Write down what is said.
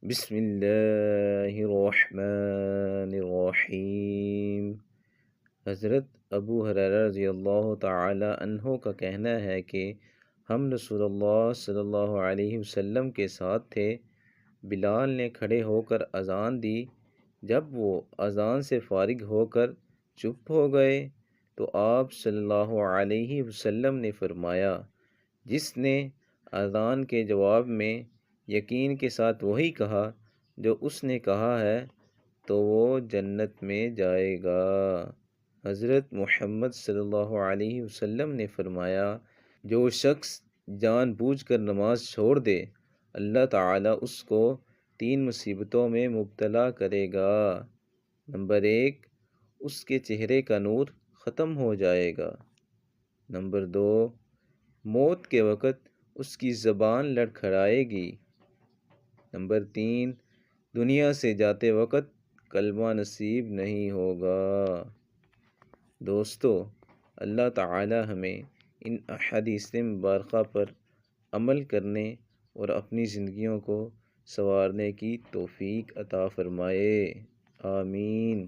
بسم اللہ الرحمن الرحیم۔ حضرت ابو ہریرہ رضی اللہ تعالی عنہ کا کہنا ہے کہ ہم رسول اللہ صلی اللہ علیہ وسلم کے ساتھ تھے۔ بلال نے کھڑے ہو کر اذان دی۔ جب وہ اذان سے فارغ ہو کر چپ ہو گئے تو آپ صلی اللہ علیہ وسلم نے فرمایا، جس نے اذان کے جواب میں یقین کے ساتھ وہی کہا جو اس نے کہا ہے تو وہ جنت میں جائے گا۔ حضرت محمد صلی اللہ علیہ وسلم نے فرمایا، جو شخص جان بوجھ کر نماز چھوڑ دے اللہ تعالیٰ اس کو 3 مصیبتوں میں مبتلا کرے گا۔ نمبر 1، اس کے چہرے کا نور ختم ہو جائے گا۔ نمبر 2، موت کے وقت اس کی زبان لڑکھڑائے گی۔ نمبر 3، دنیا سے جاتے وقت کلمہ نصیب نہیں ہوگا۔ دوستو، اللہ تعالی ہمیں ان احادیث مبارکہ پر عمل کرنے اور اپنی زندگیوں کو سنوارنے کی توفیق عطا فرمائے۔ آمین۔